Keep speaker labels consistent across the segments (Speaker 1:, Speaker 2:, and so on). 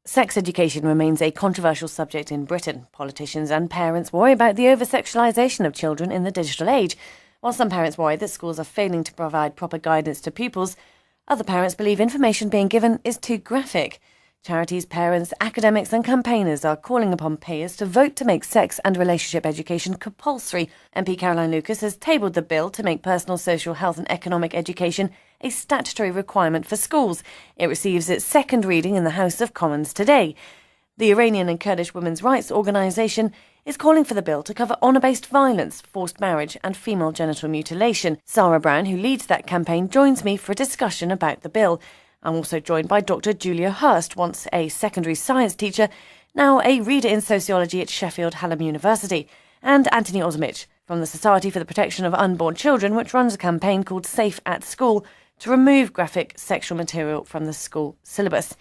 Speaker 1: Sex education remains a controversial subject in Britain. Politicians and parents worry about the over-sexualisation of children in the digital age. While some parents worry that schools are failing to provide proper guidance to pupils, other parents believe information being given is too graphic. Charities, parents, academics and campaigners are calling upon payers to vote to make sex and relationship education compulsory. MP Caroline Lucas has tabled the bill to make personal, social, health and economic education a statutory requirement for schools. It receives its second reading in the House of Commons today. The Iranian and Kurdish women's rights organisation is calling for the bill to cover honour-based violence, forced marriage and female genital mutilation. Sarah Brown, who leads that campaign, joins me for a discussion about the bill. I'm also joined by Dr. Julia Hurst, once a secondary science teacher, now a reader in sociology at Sheffield Hallam University, and Anthony Osmich from the Society for the Protection of Unborn Children, which runs a campaign called Safe at School to remove graphic sexual material from the school syllabus.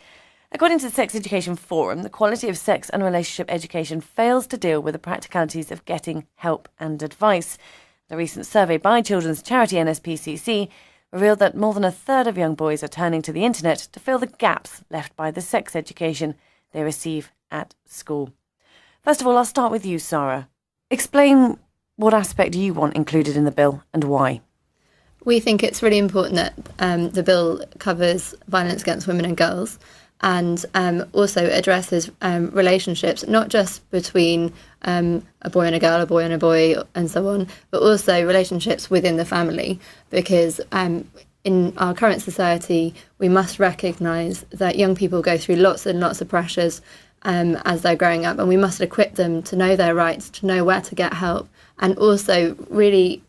Speaker 1: According to the Sex Education Forum, the quality of sex and relationship education fails to deal with the practicalities of getting help and advice. The recent survey by children's charity NSPCC revealed that more than a third of young boys are turning to the internet to fill the gaps left by the sex education they receive at school. First of all, I'll start with you, Sarah. Explain what aspect you want included in the bill and why.
Speaker 2: We think it's really important that the bill covers violence against women and girls and also addresses relationships, not just between a boy and a girl, a boy and a boy, and so on, but also relationships within the family. Because in our current society, we must recognise that young people go through lots and lots of pressures as they're growing up, and we must equip them to know their rights, to know where to get help, and also really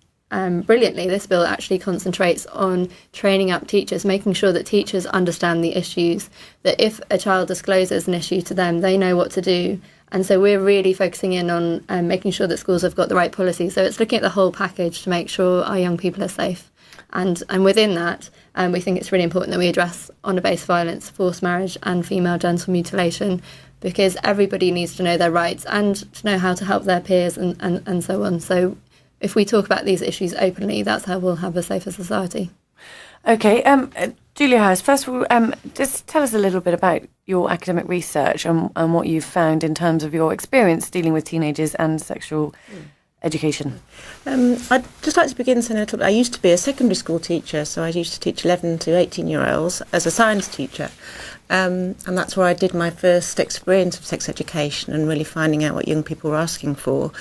Speaker 2: brilliantly, this bill actually concentrates on training up teachers, making sure that teachers understand the issues, that if a child discloses an issue to them, they know what to do. And so we're really focusing in on making sure that schools have got the right policy. So it's looking at the whole package to make sure our young people are safe. And within that, we think it's really important that we address honour-based violence, forced marriage and female genital mutilation, because everybody needs to know their rights and to know how to help their peers and so on. So if we talk about these issues openly, that's how we'll have a safer society.
Speaker 1: OK, Julia Hurst, first of all, just tell us a little bit about your academic research and what you've found in terms of your experience dealing with teenagers and sexual education.
Speaker 3: I'd just like to begin saying a little bit. I used to be a secondary school teacher, so I used to teach 11 to 18-year-olds as a science teacher. And that's where I did my first experience of sex education and really finding out what young people were asking for.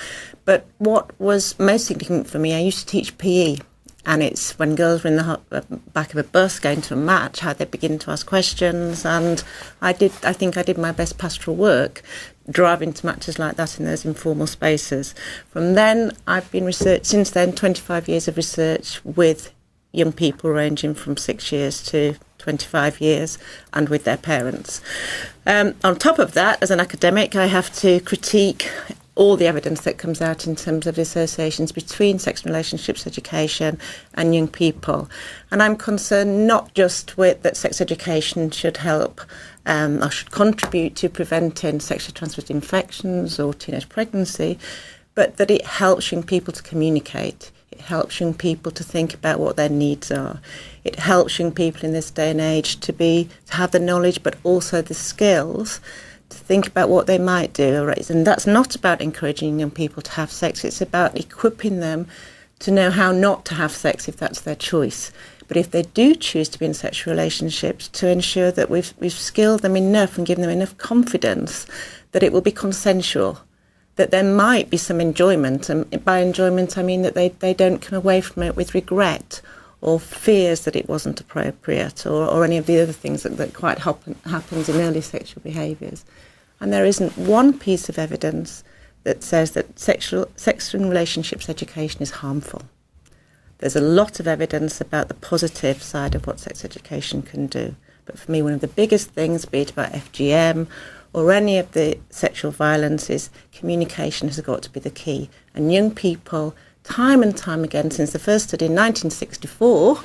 Speaker 3: But what was most significant for me, I used to teach PE. And it's when girls were in the back of a bus going to a match, how they begin to ask questions. And I think I did my best pastoral work driving to matches like that in those informal spaces. From then, I've been since then, 25 years of research with young people ranging from 6 years to 25 years and with their parents. On top of that, as an academic, I have to critique all the evidence that comes out in terms of the associations between sex and relationships education and young people. And I'm concerned not just with that sex education should help or should contribute to preventing sexually transmitted infections or teenage pregnancy, but that it helps young people to communicate. It helps young people to think about what their needs are. It helps young people in this day and age to have the knowledge but also the skills to think about what they might do. And that's not about encouraging young people to have sex. It's about equipping them to know how not to have sex if that's their choice. But if they do choose to be in sexual relationships, to ensure that we've skilled them enough and given them enough confidence that it will be consensual, that there might be some enjoyment. And by enjoyment, I mean that they don't come away from it with regret or fears that it wasn't appropriate or any of the other things that quite happens in early sexual behaviours. And there isn't one piece of evidence that says that sex and relationships education is harmful. There's a lot of evidence about the positive side of what sex education can do. But for me, one of the biggest things, be it about FGM or any of the sexual violence, is communication has got to be the key. And young people, time and time again, since the first study in 1964,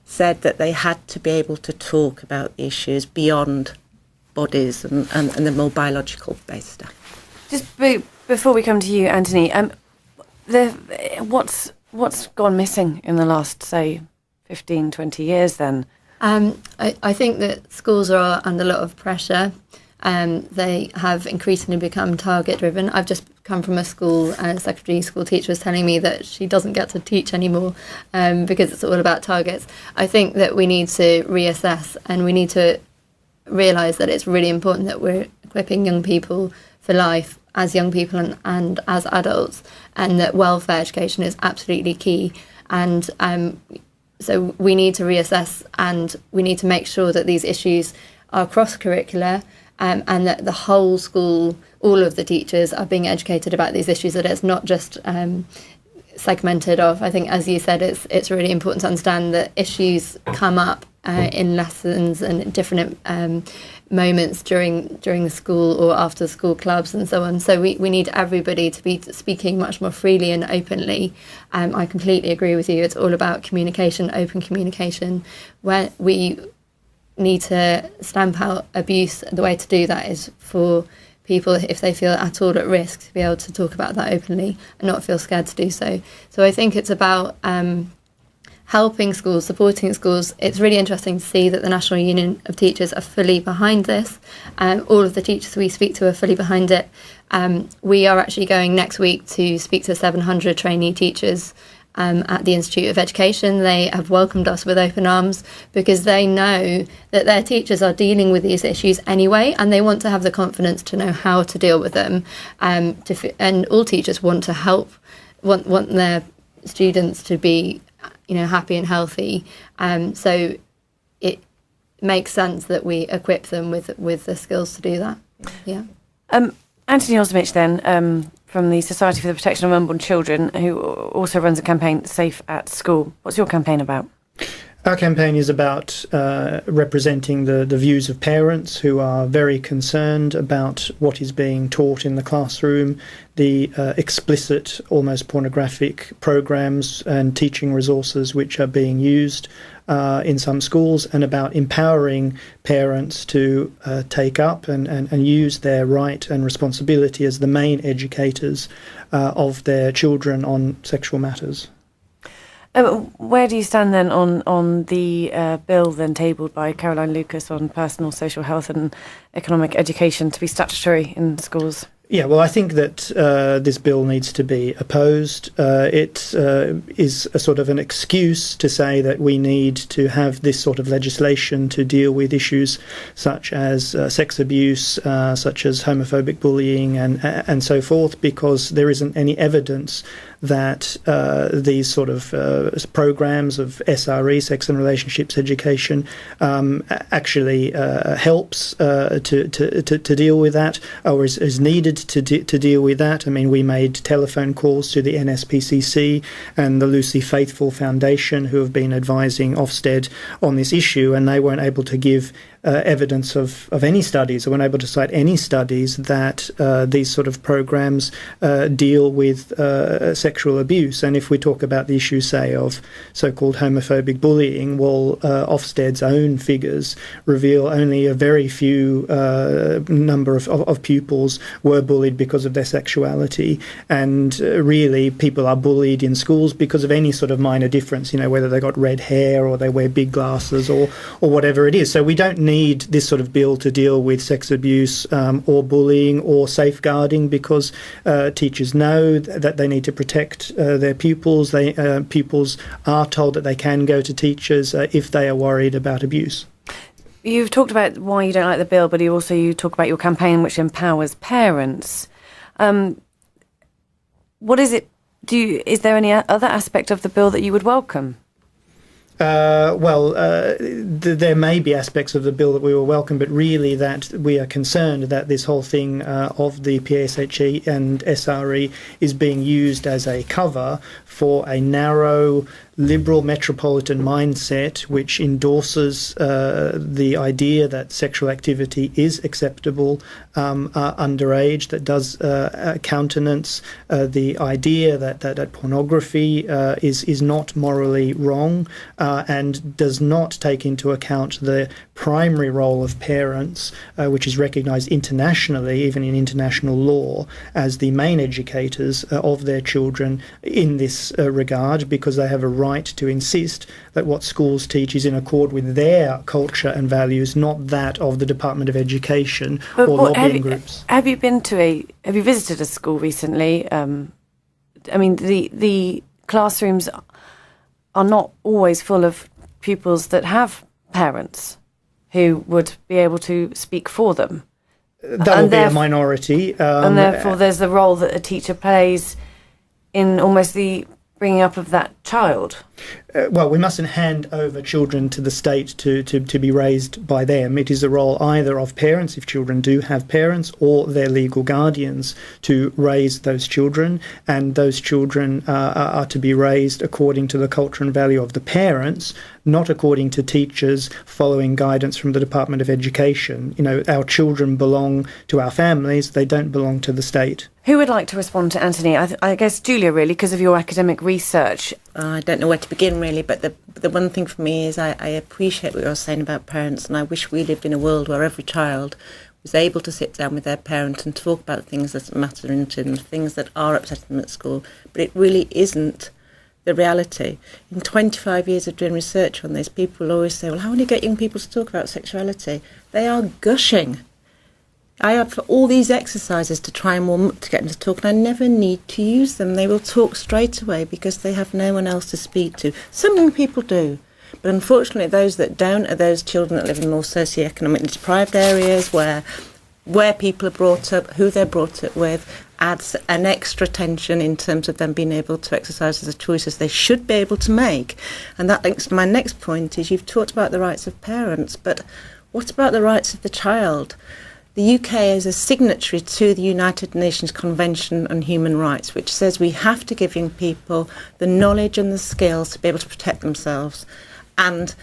Speaker 3: said that they had to be able to talk about the issues beyond bodies and the more biological based stuff.
Speaker 1: Just before we come to you, Anthony, what's gone missing in the last, say, 15, 20 years then?
Speaker 2: I think that schools are under a lot of pressure They have increasingly become target driven. I've just come from a school, and a secondary school teacher was telling me that she doesn't get to teach anymore because it's all about targets. I think that we need to reassess, and we need to realise that it's really important that we're equipping young people for life as young people and as adults, and that welfare education is absolutely key. And so we need to reassess, and we need to make sure that these issues are cross-curricular, and that the whole school, all of the teachers are being educated about these issues, that it's not just segmented off. I think, as you said, it's really important to understand that issues come up in lessons and different moments during the school or after school clubs and so on. So we need everybody to be speaking much more freely and openly. I completely agree with you. It's all about communication, open communication, where we need to stamp out abuse. The way to do that is for people, if they feel at all at risk, to be able to talk about that openly and not feel scared to do so. So I think it's about helping schools, supporting schools. It's really interesting to see that the National Union of Teachers are fully behind this. All of the teachers we speak to are fully behind it. We are actually going next week to speak to 700 trainee teachers at the Institute of Education. They have welcomed us with open arms because they know that their teachers are dealing with these issues anyway, and they want to have the confidence to know how to deal with them. And all teachers want to help, want their students to be, happy and healthy. So it makes sense that we equip them with the skills to do that. Yeah.
Speaker 1: Anthony Osmich then, from the Society for the Protection of Unborn Children, who also runs a campaign, Safe at School. What's your campaign about?
Speaker 4: Our campaign is about representing the views of parents who are very concerned about what is being taught in the classroom, the explicit, almost pornographic programs and teaching resources which are being used in some schools, and about empowering parents to take up and use their right and responsibility as the main educators of their children on sexual matters.
Speaker 1: Where do you stand then on the bill then tabled by Caroline Lucas on personal, social health and economic education to be statutory in schools?
Speaker 4: Yeah, well, I think that this bill needs to be opposed. It is a sort of an excuse to say that we need to have this sort of legislation to deal with issues such as sex abuse, such as homophobic bullying and so forth, because there isn't any evidence that these sort of programs of SRE, sex and relationships education, actually helps to deal with that, or is needed to deal with that. I mean, we made telephone calls to the NSPCC and the Lucy Faithfull Foundation, who have been advising Ofsted on this issue, and they weren't able to give evidence of any studies, or weren't able to cite any studies that these sort of programs deal with sexual abuse. And if we talk about the issue, say, of so-called homophobic bullying, well, Ofsted's own figures reveal only a very few number of pupils were bullied because of their sexuality. And really, people are bullied in schools because of any sort of minor difference, whether they got red hair or they wear big glasses or whatever it is. So we don't need this sort of bill to deal with sex abuse or bullying or safeguarding, because teachers know that they need to protect their pupils. Pupils are told that they can go to teachers if they are worried about abuse.
Speaker 1: You've talked about why you don't like the bill, but you talk about your campaign which empowers parents. What is it? Is there any other aspect of the bill that you would welcome?
Speaker 4: There may be aspects of the bill that we will welcome, but really that we are concerned that this whole thing of the PSHE and SRE is being used as a cover for a narrow, liberal metropolitan mindset which endorses the idea that sexual activity is acceptable underage, that does countenance the idea that pornography is not morally wrong, and does not take into account the primary role of parents, which is recognised internationally, even in international law, as the main educators of their children in this regard, because they have a right to insist that what schools teach is in accord with their culture and values, not that of the Department of Education or lobbying groups.
Speaker 1: Have you visited a school recently? I mean, the classrooms are not always full of pupils that have parents who would be able to speak for them.
Speaker 4: That will be a minority.
Speaker 1: And therefore there's the role that a teacher plays in almost the bringing up of that child.
Speaker 4: Well, we mustn't hand over children to the state to be raised by them. It is a role either of parents, if children do have parents, or their legal guardians to raise those children, and those children are to be raised according to the culture and value of the parents, not according to teachers following guidance from the Department of Education. You know, our children belong to our families, they don't belong to the state.
Speaker 1: Who would like to respond to Anthony? I guess Julia, really, because of your academic research.
Speaker 3: I don't know where to begin, really, but the one thing for me is I appreciate what you're saying about parents, and I wish we lived in a world where every child was able to sit down with their parent and talk about things that matter to them, things that are upsetting them at school. But it really isn't the reality. In 25 years of doing research on this, people always say, well, how do you get young people to talk about sexuality? They are gushing. I have all these exercises to try and warm up to get them to talk, and I never need to use them. They will talk straight away because they have no one else to speak to. Some young people do, but unfortunately those that don't are those children that live in more socioeconomically deprived areas where people are brought up, who they're brought up with, adds an extra tension in terms of them being able to exercise the choices they should be able to make. And that links to my next point, is you've talked about the rights of parents, but what about the rights of the child? The UK is a signatory to the United Nations Convention on Human Rights, which says we have to give young people the knowledge and the skills to be able to protect themselves and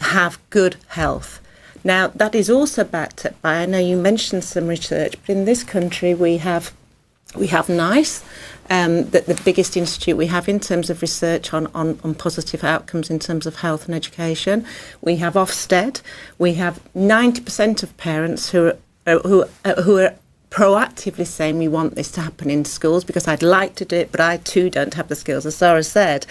Speaker 3: have good health. Now, that is also backed up by, I know you mentioned some research, but in this country we have NICE, the biggest institute we have in terms of research on positive outcomes in terms of health and education. We have Ofsted. We have 90% of parents who are proactively saying we want this to happen in schools because I'd like to do it, but I too don't have the skills. As Sarah said,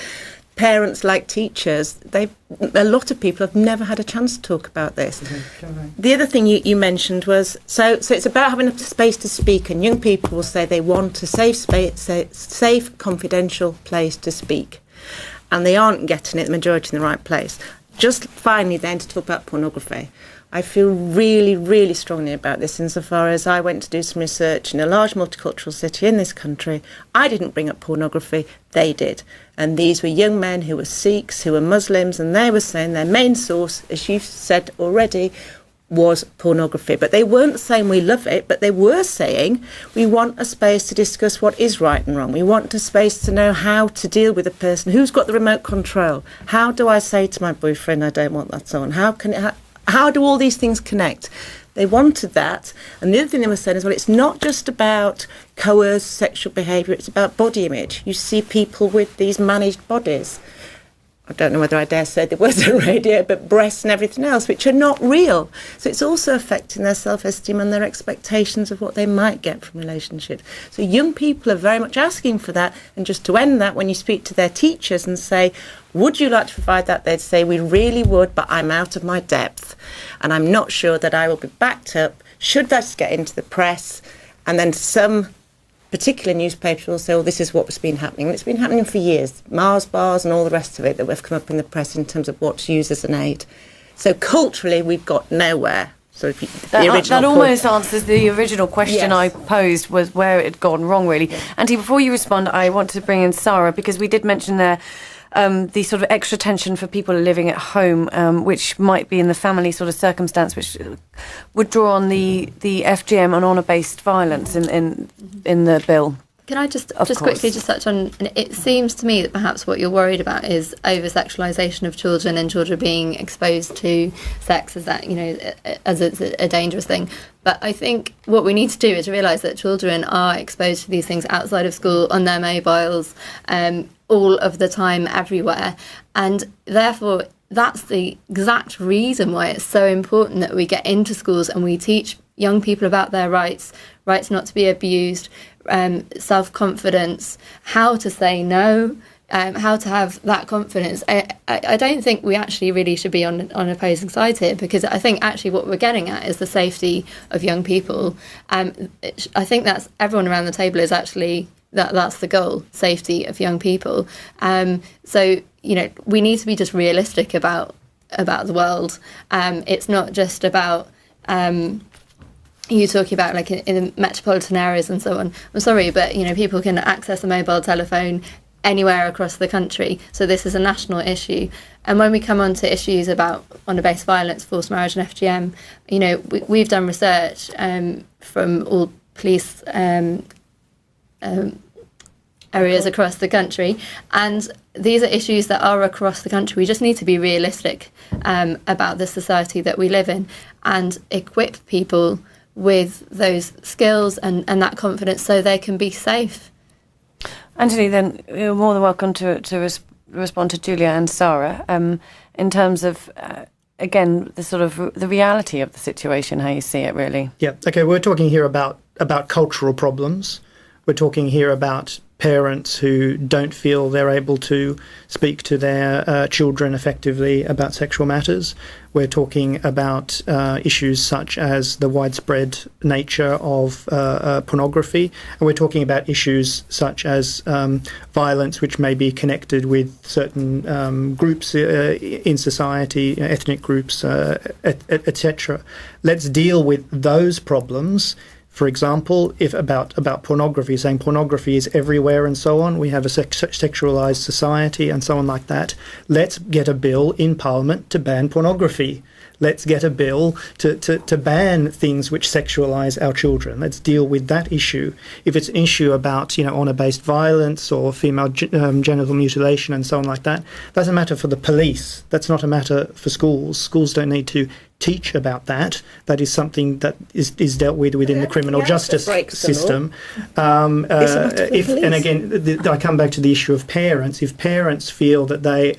Speaker 3: parents, like teachers, a lot of people have never had a chance to talk about this. Mm-hmm. The other thing you mentioned was, so it's about having a space to speak, and young people will say they want a safe space, safe, confidential place to speak, and they aren't getting it, the majority, in the right place. Just finally then to talk about pornography. I feel really, really strongly about this insofar as I went to do some research in a large multicultural city in this country. I didn't bring up pornography, they did. And these were young men who were Sikhs, who were Muslims, and they were saying their main source, as you've said already, was pornography. But they weren't saying we love it, but they were saying we want a space to discuss what is right and wrong. We want a space to know how to deal with a person. Who's got the remote control? How do I say to my boyfriend I don't want that on? How do all these things connect? They wanted that. And the other thing they were saying is, well, it's not just about coerced sexual behaviour, it's about body image. You see people with these managed bodies. I don't know whether I dare say the words on radio, but breasts and everything else, which are not real. So it's also affecting their self-esteem and their expectations of what they might get from relationships. So young people are very much asking for that. And just to end that, when you speak to their teachers and say, would you like to provide that? They'd say, we really would, but I'm out of my depth. And I'm not sure that I will be backed up. Should that get into the press? And then some particular newspapers will say, oh, this is what's been happening. And it's been happening for years. Mars bars and all the rest of it that have come up in the press in terms of what's used as an aid. So culturally, we've got nowhere. So
Speaker 1: that almost answers the original question. Yes. I posed, was where it had gone wrong, really. Yeah. Andy, before you respond, I want to bring in Sarah, because we did mention there the sort of extra tension for people living at home, which might be in the family sort of circumstance, which would draw on the FGM and honour-based violence in the bill.
Speaker 2: Can I just quickly touch on, it seems to me that perhaps what you're worried about is over-sexualisation of children and children being exposed to sex as that, as a dangerous thing. But I think what we need to do is realise that children are exposed to these things outside of school, on their mobiles, all of the time, everywhere. And therefore, that's the exact reason why it's so important that we get into schools and we teach young people about their rights not to be abused, self-confidence, how to say no how to have that confidence. I don't think we actually really should be on opposing sides here, because I think actually what we're getting at is the safety of young people. I think that's everyone around the table is actually that's the goal, safety of young people. So we need to be just realistic about the world. It's not just about you talking about like in the metropolitan areas and so on. I'm sorry, but people can access a mobile telephone anywhere across the country. So this is a national issue. And when we come on to issues about honour-based violence, forced marriage and FGM, we've done research from all police areas across the country, and these are issues that are across the country. We just need to be realistic about the society that we live in and equip people with those skills and that confidence so they can be safe.
Speaker 1: Anthony, then you're more than welcome to respond to Julia and Sarah in terms of, again, the sort of the reality of the situation, how you see it, really.
Speaker 4: Yeah, okay, we're talking here about cultural problems. We're talking here about parents who don't feel they're able to speak to their children effectively about sexual matters. We're talking about issues such as the widespread nature of pornography. And we're talking about issues such as violence, which may be connected with certain groups in society, ethnic groups, etc. Let's deal with those problems. For example, if about pornography, saying pornography is everywhere and so on, we have a sexualised society and so on like that. Let's get a bill in Parliament to ban pornography. Let's get a bill to ban things which sexualise our children. Let's deal with that issue. If it's an issue about honour-based violence or female genital mutilation and so on like that, that's a matter for the police. That's not a matter for schools. Schools don't need to teach about that. That is something that is dealt with within the criminal justice system. And again, I come back to the issue of parents. If parents feel that they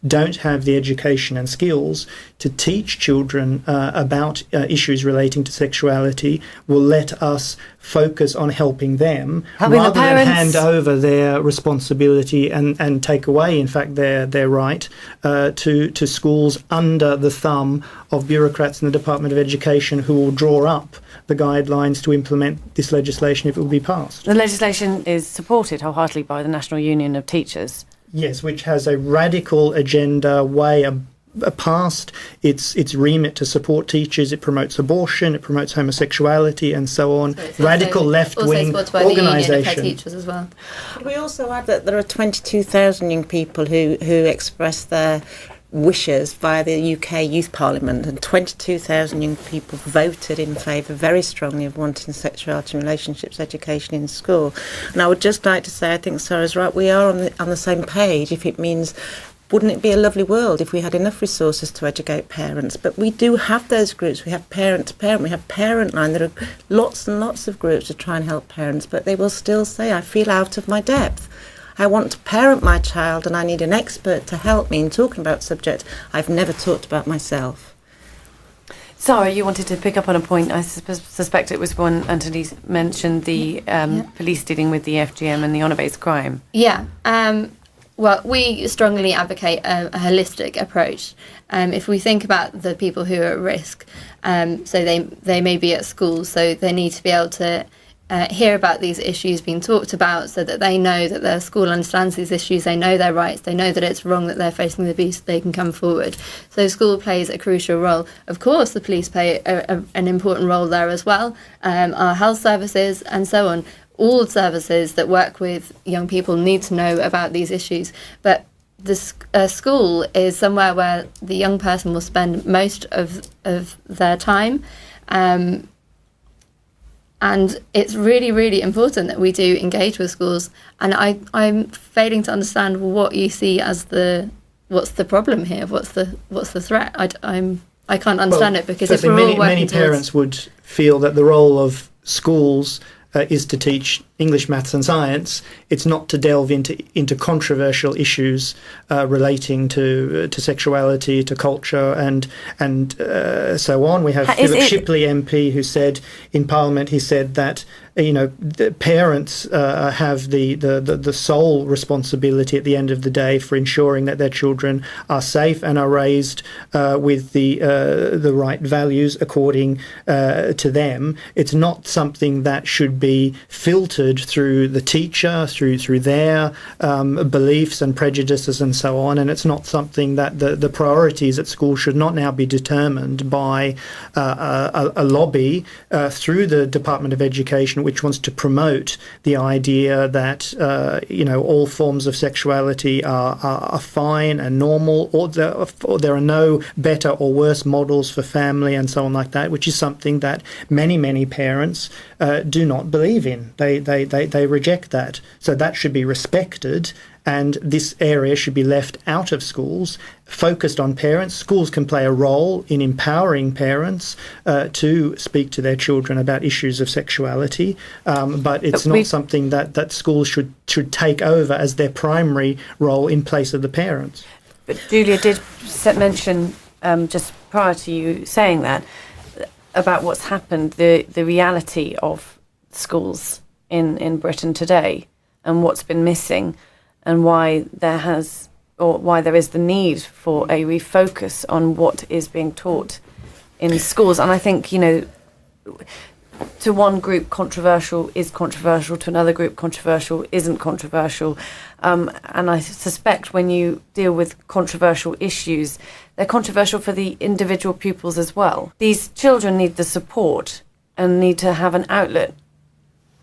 Speaker 4: don't have the education and skills to teach children about issues relating to sexuality, will let us focus on helping them rather than hand over their responsibility and take away, in fact, their right to schools under the thumb of bureaucrats in the Department of Education who will draw up the guidelines to implement this legislation if it will be passed.
Speaker 1: The legislation is supported wholeheartedly by the National Union of Teachers.
Speaker 4: Yes, which has a radical agenda way past its remit to support teachers. It promotes abortion, it promotes homosexuality and so on. So radical left-wing organisation.
Speaker 2: Teachers as well.
Speaker 3: Could we also add that there are 22,000 young people who express their wishes via the UK Youth Parliament, and 22,000 young people voted in favour very strongly of wanting sexuality and relationships education in school. And I would just like to say, I think Sarah's right, we are on the same page. If it means, wouldn't it be a lovely world if we had enough resources to educate parents? But we do have those groups. We have parent to parent, we have Parent Line. There are lots and lots of groups to try and help parents, but they will still say, I feel out of my depth. I want to parent my child and I need an expert to help me in talking about subjects I've never talked about myself.
Speaker 1: Sarah, you wanted to pick up on a point. I suspect it was when Anthony mentioned the police dealing with the FGM and the honour-based crime.
Speaker 2: Yeah. Well, we strongly advocate a holistic approach. If we think about the people who are at risk, so they may be at school, so they need to be able to hear about these issues being talked about so that they know that their school understands these issues, they know their rights, they know that it's wrong that they're facing the abuse, they can come forward. So school plays a crucial role. Of course, the police play an important role there as well, our health services and so on. All services that work with young people need to know about these issues. But the school is somewhere where the young person will spend most of their time. And it's really, really important that we do engage with schools. And I'm failing to understand what you see as what's the problem here? What's the threat? I can't understand it, because if we're all working
Speaker 4: many parents would feel that the role of schools is to teach English, maths and science, it's not to delve into controversial issues relating to sexuality, to culture and so on. We have Philip Shipley MP who said in Parliament, he said that the parents have the sole responsibility at the end of the day for ensuring that their children are safe and are raised with the right values according to them. It's not something that should be filtered through the teacher, through their beliefs and prejudices and so on. And it's not something that the priorities at school should not now be determined by a lobby through the Department of Education, which wants to promote the idea that all forms of sexuality are fine and normal, or there are no better or worse models for family and so on like that, which is something that many parents do not believe in. They reject that. So that should be respected, and this area should be left out of schools, focused on parents. Schools can play a role in empowering parents to speak to their children about issues of sexuality, but it's not something that schools should take over as their primary role in place of the parents.
Speaker 1: But Julia did mention just prior to you saying that about what's happened, the reality of schools in Britain today and what's been missing, and why there is the need for a refocus on what is being taught in schools. And I think, to one group controversial is controversial, to another group controversial isn't controversial. And I suspect when you deal with controversial issues, they're controversial for the individual pupils as well. These children need the support and need to have an outlet,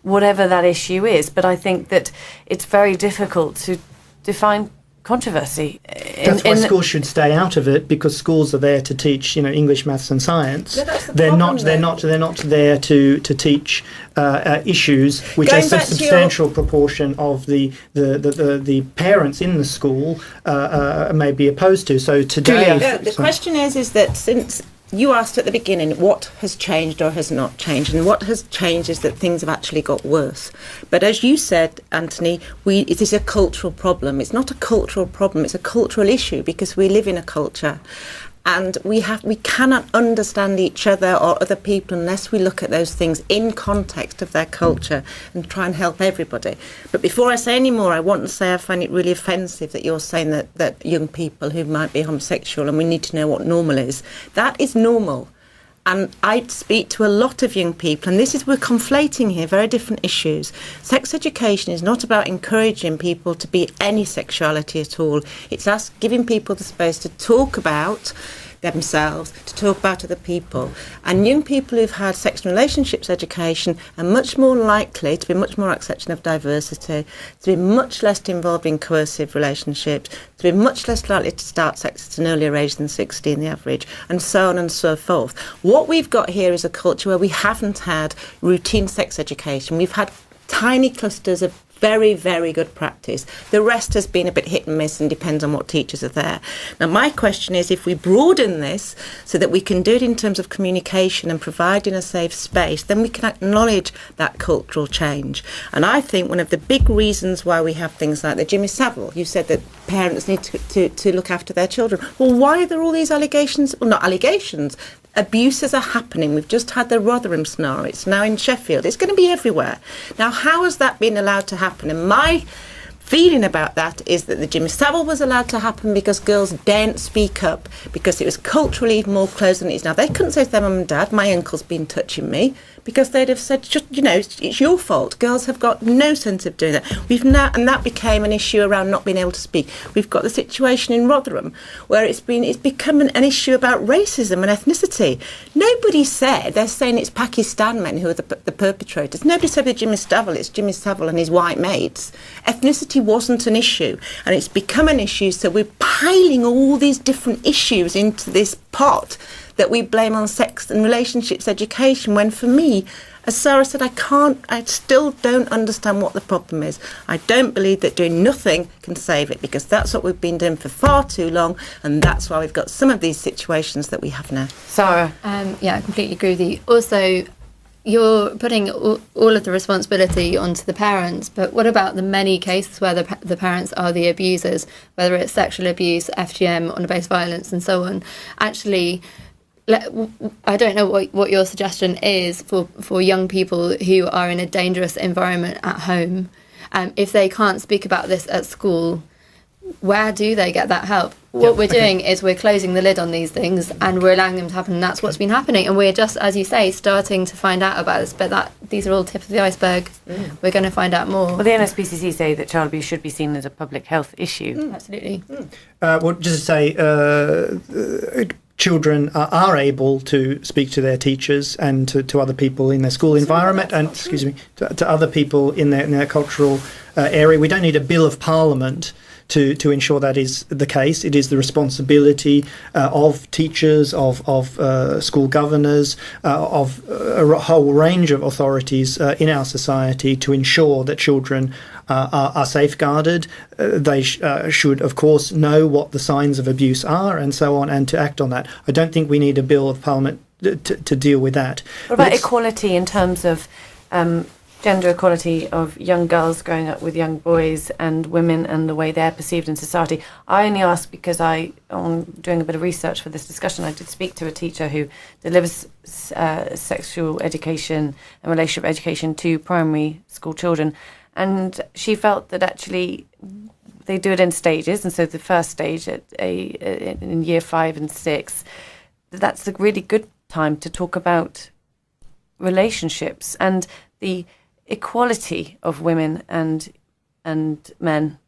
Speaker 1: whatever that issue is. But I think that it's very difficult to define controversy.
Speaker 4: That's why schools should stay out of it, because schools are there to teach, English, maths and science. They're not there to teach issues which a substantial proportion of the parents in the school may be opposed to. So today,
Speaker 3: the question is that since you asked at the beginning what has changed or has not changed, and what has changed is that things have actually got worse. But as you said, Anthony, it is a cultural problem. It's not a cultural problem, it's a cultural issue, because we live in a culture. And we cannot understand each other or other people unless we look at those things in context of their culture and try and help everybody. But before I say any more, I want to say I find it really offensive that you're saying that young people who might be homosexual, and we need to know what normal is. That is normal. And I speak to a lot of young people, and we're conflating here very different issues. Sex education is not about encouraging people to be any sexuality at all. It's us giving people the space to talk about themselves, to talk about other people. And young people who've had sex and relationships education are much more likely to be much more accepting of diversity, to be much less involved in coercive relationships, to be much less likely to start sex at an earlier age than 16, the average, and so on and so forth. What we've got here is a culture where we haven't had routine sex education. We've had tiny clusters of very, very good practice. The rest has been a bit hit and miss and depends on what teachers are there. Now, my question is, if we broaden this so that we can do it in terms of communication and providing a safe space, then we can acknowledge that cultural change. And I think one of the big reasons why we have things like the Jimmy Savile, you said that parents need to look after their children. Well, why are there all these allegations? Well, not allegations. Abuses are happening. We've just had the Rotherham scenario. It's now in Sheffield. It's going to be everywhere. Now, how has that been allowed to happen? And my feeling about that is that the Jimmy Savile was allowed to happen because girls daren't speak up, because it was culturally more closed than it is now. They couldn't say to their mum and dad, my uncle's been touching me, because they'd have said, it's your fault. Girls have got no sense of doing that. And that became an issue around not being able to speak. We've got the situation in Rotherham where it's become an issue about racism and ethnicity. Nobody said, they're saying it's Pakistan men who are the perpetrators. Nobody said with Jimmy Savile, it's Jimmy Savile and his white mates. Ethnicity wasn't an issue, and it's become an issue, so we're piling all these different issues into this pot that we blame on sex and relationships education, when for me, as Sarah said, I still don't understand what the problem is. I don't believe that doing nothing can save it, because that's what we've been doing for far too long, and that's why we've got some of these situations that we have now.
Speaker 1: Sarah?
Speaker 2: Yeah, I completely agree with you. Also, you're putting all of the responsibility onto the parents, but what about the many cases where the parents are the abusers, whether it's sexual abuse, FGM, honour-based violence, and so on? Actually, I don't know what your suggestion is for young people who are in a dangerous environment at home. If they can't speak about this at school, where do they get that help? What we're doing is we're closing the lid on these things and we're allowing them to happen, and that's what's been happening. And we're just, as you say, starting to find out about this, but these are all tip of the iceberg. We're going to find out more.
Speaker 1: Well, the NSPCC say that child abuse should be seen as a public health issue.
Speaker 2: Absolutely.
Speaker 4: Well, just to say, children are able to speak to their teachers and to other people in their school environment, and to other people in their cultural area. We don't need a bill of parliament to ensure that is the case. It is the responsibility of teachers, of school governors, of a whole range of authorities in our society to ensure that children are safeguarded. They should, of course, know what the signs of abuse are and so on, and to act on that. I don't think we need a bill of parliament to deal with that.
Speaker 1: What about equality in terms of gender equality of young girls growing up with young boys and women and the way they're perceived in society? I only ask because on doing a bit of research for this discussion, I did speak to a teacher who delivers sexual education and relationship education to primary school children, and she felt that actually they do it in stages, and so the first stage in year 5 and 6, that's a really good time to talk about relationships and the equality of women and men.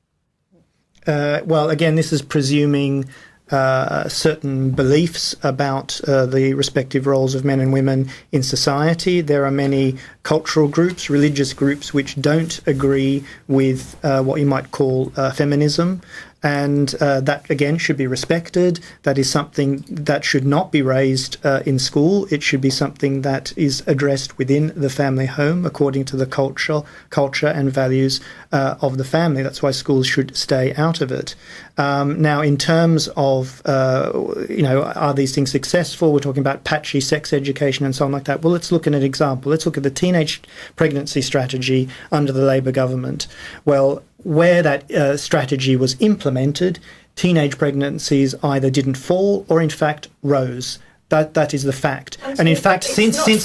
Speaker 4: Well, again, this is presuming certain beliefs about the respective roles of men and women in society. There are many cultural groups, religious groups, which don't agree with what you might call feminism. And that, again, should be respected. That is something that should not be raised in school. It should be something that is addressed within the family home according to the culture and values of the family. That's why schools should stay out of it. Now, in terms of, are these things successful? We're talking about patchy sex education and so on like that. Well, let's look at an example. Let's look at the teenage pregnancy strategy under the Labor government. Well, where that strategy was implemented, teenage pregnancies either didn't fall or, in fact, rose. That is the fact. And in fact, since the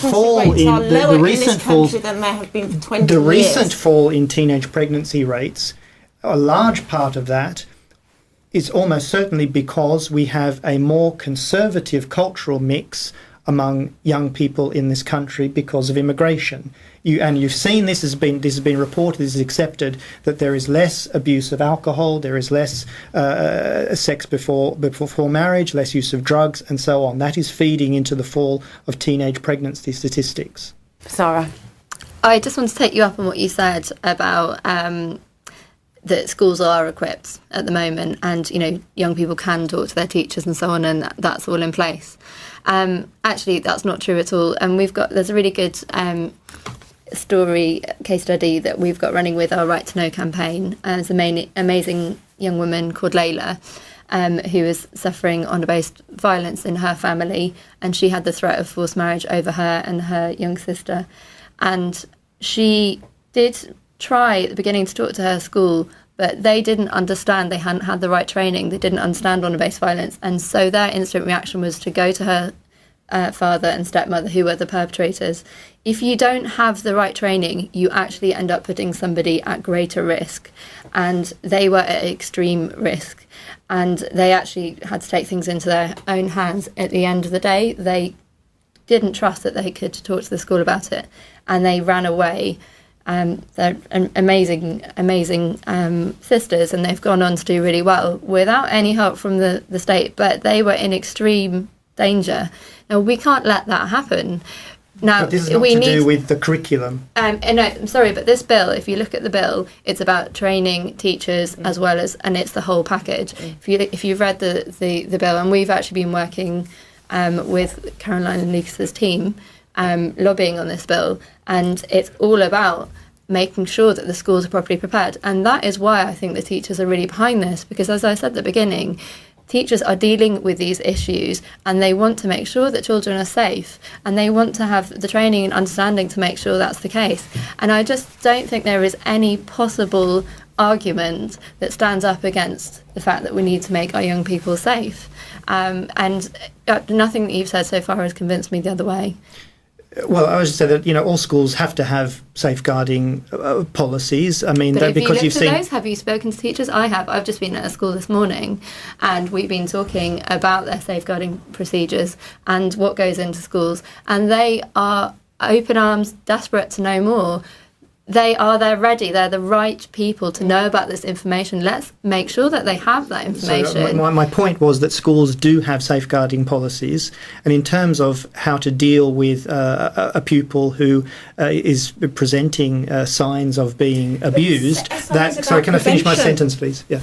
Speaker 4: fall in the recent fall,
Speaker 3: than there have been for 20
Speaker 4: the
Speaker 3: years.
Speaker 4: recent fall in teenage pregnancy rates, a large part of that is almost certainly because we have a more conservative cultural mix among young people in this country because of immigration. You've seen this has been reported, this is accepted, that there is less abuse of alcohol, there is less sex before marriage, less use of drugs, and so on. That is feeding into the fall of teenage pregnancy statistics.
Speaker 1: Sarah?
Speaker 2: I just want to take you up on what you said about that schools are equipped at the moment, and young people can talk to their teachers and so on, and that's all in place. Actually, that's not true at all. And there's a really good case study that we've got running with our Right to Know campaign. There's an amazing young woman called Layla, who is suffering honour-based violence in her family, and she had the threat of forced marriage over her and her young sister. And she did try at the beginning to talk to her school, but they didn't understand. They hadn't had the right training. They didn't understand honour-based violence. And so their instant reaction was to go to her father and stepmother, who were the perpetrators. If you don't have the right training, you actually end up putting somebody at greater risk. And they were at extreme risk. And they actually had to take things into their own hands. At the end of the day, they didn't trust that they could talk to the school about it. And they ran away. They're amazing sisters, and they've gone on to do really well without any help from the state, but they were in extreme danger. Now, we can't let that happen. Now,
Speaker 4: but this is not to do with the curriculum.
Speaker 2: And I'm sorry, but this bill, if you look at the bill, it's about training teachers as well as, and it's the whole package. If you've read the bill, and we've actually been working with Caroline and Lucas's team, lobbying on this bill, and it's all about making sure that the schools are properly prepared. And that is why I think the teachers are really behind this, because as I said at the beginning, teachers are dealing with these issues and they want to make sure that children are safe, and they want to have the training and understanding to make sure that's the case. And I just don't think there is any possible argument that stands up against the fact that we need to make our young people safe. And nothing that you've said so far has convinced me the other way.
Speaker 4: Well, I was just say that all schools have to have safeguarding policies. I mean,
Speaker 2: but
Speaker 4: because you've seen.
Speaker 2: Those, have you spoken to teachers? I have. I've just been at a school this morning, and we've been talking about their safeguarding procedures and what goes into schools, and they are open arms, desperate to know more. They're ready. They're the right people to know about this information. Let's make sure that they have that information.
Speaker 4: So my point was that schools do have safeguarding policies, and in terms of how to deal with a pupil who is presenting signs of being abused. Sorry, can I finish my sentence, please? Yeah.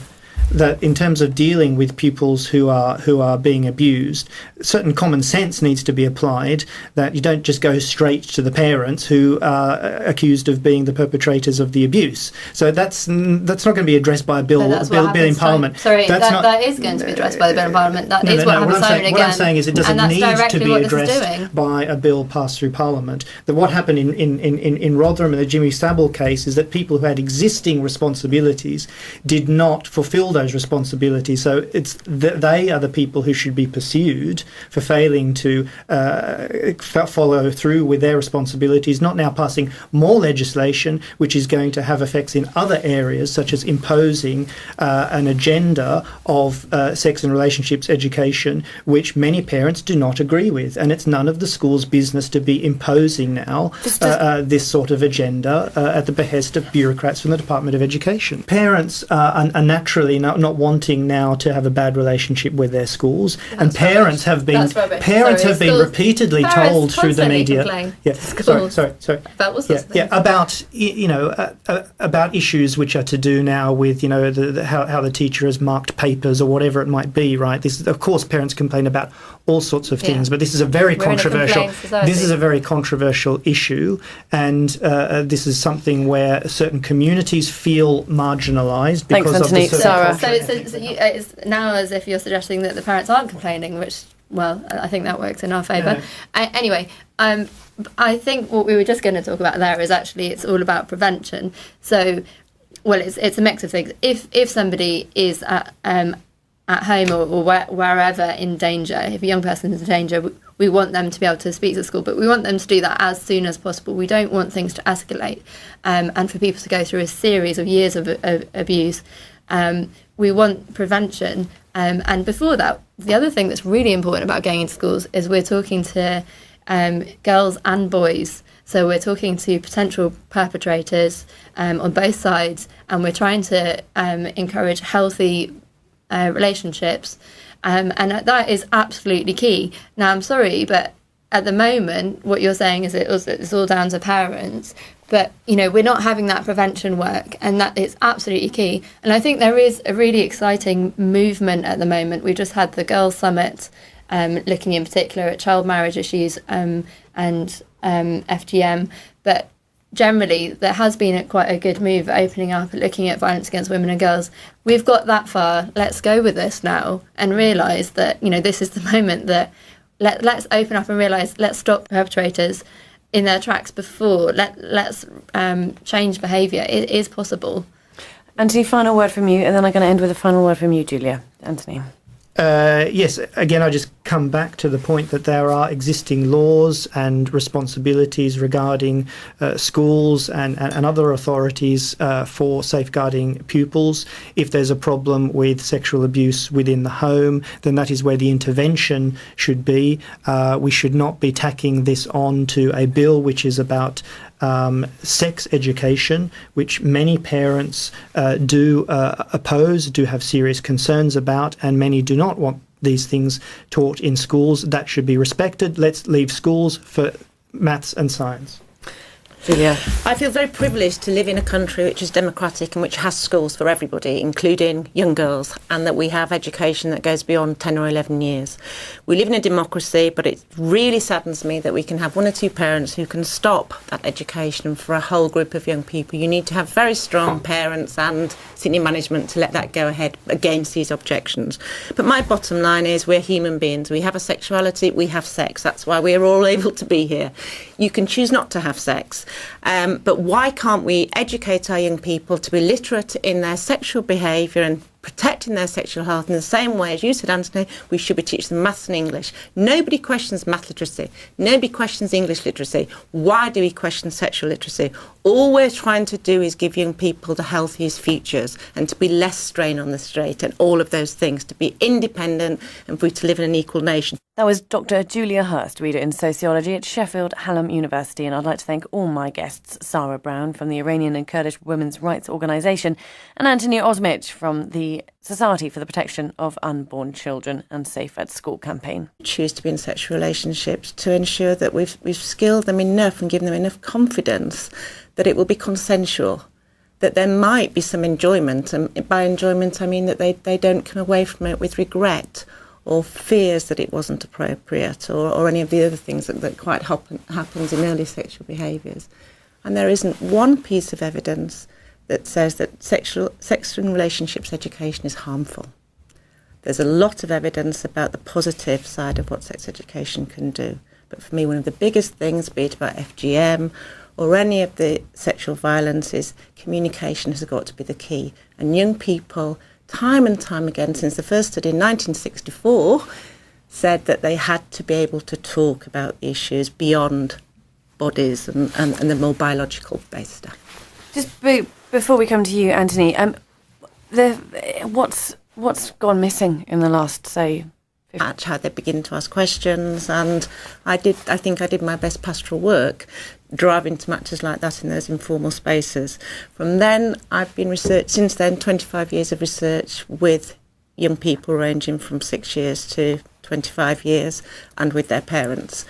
Speaker 4: That in terms of dealing with pupils who are being abused, certain common sense needs to be applied, that you don't just go straight to the parents who are accused of being the perpetrators of the abuse. So that's not going to be addressed by a bill in Parliament.
Speaker 2: Sorry, that is going to be addressed by the bill in Parliament. That is what happens time and again.
Speaker 4: What I'm saying is it doesn't need to be addressed by a bill passed through Parliament. That what happened in Rotherham in the Jimmy Savile case is that people who had existing responsibilities did not fulfil those responsibilities. So they are the people who should be pursued for failing to follow through with their responsibilities, not now passing more legislation which is going to have effects in other areas, such as imposing an agenda of sex and relationships education, which many parents do not agree with. And it's none of the school's business to be imposing now this sort of agenda at the behest of bureaucrats from the Department of Education. Parents are naturally not wanting now to have a bad relationship with their schools, and parents have been repeatedly told through the media. About issues which are to do now with how the teacher has marked papers or whatever it might be. Right? This, of course, parents complain about all sorts of things, but this is a very controversial. This is a very controversial issue, and this is something where certain communities feel marginalised because of the
Speaker 1: Sarah.
Speaker 2: So it's now as if you're suggesting that the parents aren't complaining, which, well, I think that works in our favour. Yeah. Anyway, I think what we were just going to talk about there is actually it's all about prevention. So, well, it's a mix of things. If somebody is at home or wherever in danger, if a young person is in danger, we want them to be able to speak to school, but we want them to do that as soon as possible. We don't want things to escalate and for people to go through a series of years of abuse. We want prevention. And before that, the other thing that's really important about going into schools is we're talking to girls and boys. So we're talking to potential perpetrators on both sides, and we're trying to encourage healthy relationships. And that is absolutely key. Now, I'm sorry, but at the moment, what you're saying is it's all down to parents. But, we're not having that prevention work, and that is absolutely key. And I think there is a really exciting movement at the moment. We just had the Girls' Summit looking in particular at child marriage issues and FGM. But generally, there has been quite a good move opening up and looking at violence against women and girls. We've got that far. Let's go with this now and realise that, this is the moment that let's open up and realise, let's stop perpetrators in their tracks before. Let's change behaviour. It is possible.
Speaker 1: Anthony, final word from you, and then I'm going to end with a final word from you, Julia. Anthony.
Speaker 4: Yes, again, I just come back to the point that there are existing laws and responsibilities regarding schools and other authorities for safeguarding pupils. If there's a problem with sexual abuse within the home, then that is where the intervention should be. We should not be tacking this on to a bill which is about sex education, which many parents do oppose, do have serious concerns about, and many do not want these things taught in schools. That should be respected. Let's leave schools for maths and science.
Speaker 1: Julia?
Speaker 3: I feel very privileged to live in a country which is democratic and which has schools for everybody, including young girls, and that we have education that goes beyond 10 or 11 years. We live in a democracy, but it really saddens me that we can have one or two parents who can stop that education for a whole group of young people. You need to have very strong parents and senior management to let that go ahead against these objections. But my bottom line is we're human beings. We have a sexuality, we have sex. That's why we're all able to be here. You can choose not to have sex. But why can't we educate our young people to be literate in their sexual behaviour and protecting their sexual health in the same way as you said, Anthony, we should be teaching them maths and English. Nobody questions math literacy. Nobody questions English literacy. Why do we question sexual literacy? All we're trying to do is give young people the healthiest futures and to be less strain on the straight and all of those things, to be independent and for to live in an equal nation.
Speaker 1: That was Dr. Julia Hurst, reader in sociology at Sheffield Hallam University, and I'd like to thank all my guests, Sarah Brown from the Iranian and Kurdish Women's Rights Organisation and Anthony Osmich from the Society for the Protection of Unborn Children and Safe at School campaign.
Speaker 3: Choose to be in sexual relationships to ensure that we've skilled them enough and given them enough confidence that it will be consensual, that there might be some enjoyment, and by enjoyment I mean that they don't come away from it with regret or fears that it wasn't appropriate or any of the other things that quite happens in early sexual behaviours. And there isn't one piece of evidence that says that sex and relationships education is harmful. There's a lot of evidence about the positive side of what sex education can do. But for me, one of the biggest things, be it about FGM or any of the sexual violence, is communication has got to be the key. And young people, time and time again, since the first study in 1964, said that they had to be able to talk about issues beyond bodies and the more biological based stuff.
Speaker 1: Just before we come to you, Anthony, what's gone missing in the last, say,
Speaker 3: 50? How they begin to ask questions, and I think I did my best pastoral work driving to matches like that in those informal spaces. From then, I've been since then 25 years of research with young people ranging from 6 years to 25 years and with their parents.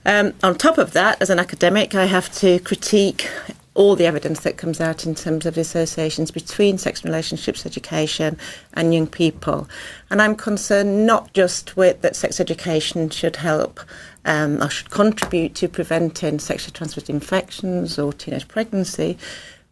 Speaker 3: On top of that, as an academic, I have to critique all the evidence that comes out in terms of the associations between sex and relationships education and young people. And I'm concerned not just with that sex education should help or should contribute to preventing sexually transmitted infections or teenage pregnancy,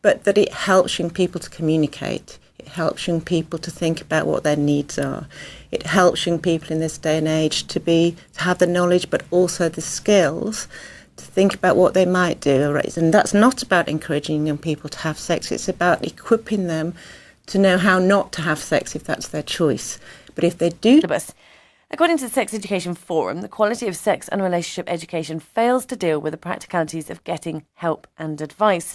Speaker 3: but that it helps young people to communicate. It helps young people to think about what their needs are. It helps young people in this day and age to have the knowledge but also the skills to think about what they might do. And that's not about encouraging young people to have sex. It's about equipping them to know how not to have sex if that's their choice. But if they do...
Speaker 1: According to the Sex Education Forum, the quality of sex and relationship education fails to deal with the practicalities of getting help and advice.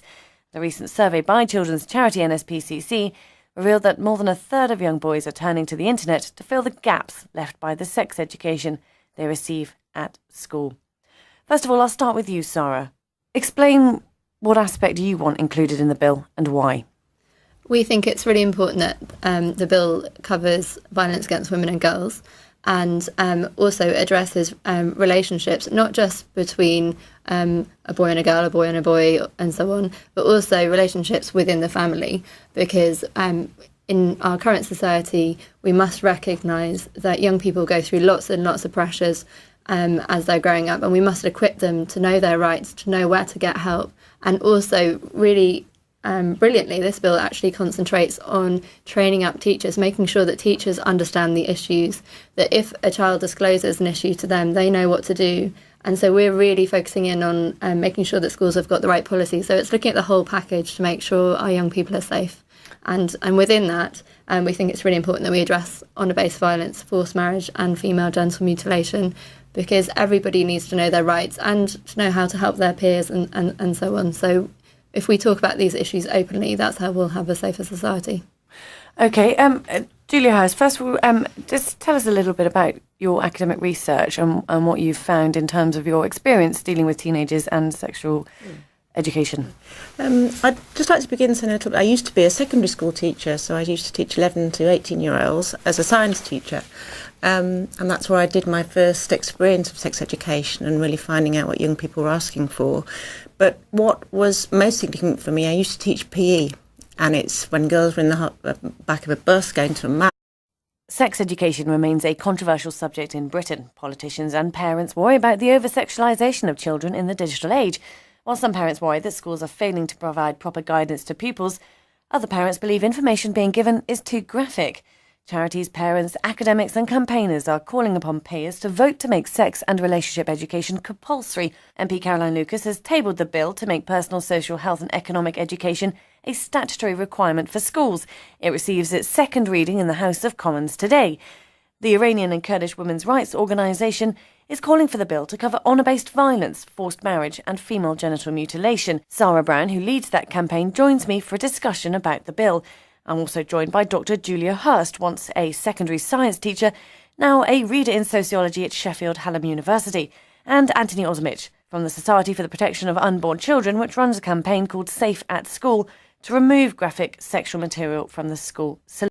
Speaker 1: The recent survey by children's charity NSPCC revealed that more than a third of young boys are turning to the internet to fill the gaps left by the sex education they receive at school. First of all, I'll start with you, Sarah. Explain what aspect you want included in the bill and why.
Speaker 2: We think it's really important that the bill covers violence against women and girls and also addresses relationships, not just between a boy and a girl, a boy and a boy, and so on, but also relationships within the family, because in our current society, we must recognise that young people go through lots and lots of pressures as they're growing up, and we must equip them to know their rights, to know where to get help. And also, really brilliantly, this bill actually concentrates on training up teachers, making sure that teachers understand the issues, that if a child discloses an issue to them, they know what to do. And so we're really focusing in on making sure that schools have got the right policy. So it's looking at the whole package to make sure our young people are safe. And within that, we think it's really important that we address honour-based violence, forced marriage and female genital mutilation, because everybody needs to know their rights and to know how to help their peers and so on. So if we talk about these issues openly, that's how we'll have a safer society.
Speaker 1: OK, Julia Hurst, first of all, just tell us a little bit about your academic research and what you've found in terms of your experience dealing with teenagers and sexual Education.
Speaker 3: I'd just like to begin saying a little bit. I used to be a secondary school teacher, so I used to teach 11 to 18-year-olds as a science teacher. And that's where I did my first experience of sex education and really finding out what young people were asking for. But what was most significant for me, I used to teach PE, and it's when girls were in the back of a bus going to a match.
Speaker 1: Sex education remains a controversial subject in Britain. Politicians and parents worry about the over-sexualisation of children in the digital age. While some parents worry that schools are failing to provide proper guidance to pupils, other parents believe information being given is too graphic. Charities, parents, academics and campaigners are calling upon payers to vote to make sex and relationship education compulsory. MP Caroline Lucas has tabled the bill to make personal, social, health and economic education a statutory requirement for schools. It receives its second reading in the House of Commons today. The Iranian and Kurdish women's rights organisation is calling for the bill to cover honour-based violence, forced marriage and female genital mutilation. Sarah Brown, who leads that campaign, joins me for a discussion about the bill. I'm also joined by Dr Julia Hurst, once a secondary science teacher, now a reader in sociology at Sheffield Hallam University, and Anthony Osmich from the Society for the Protection of Unborn Children, which runs a campaign called Safe at School to remove graphic sexual material from the school syllabus.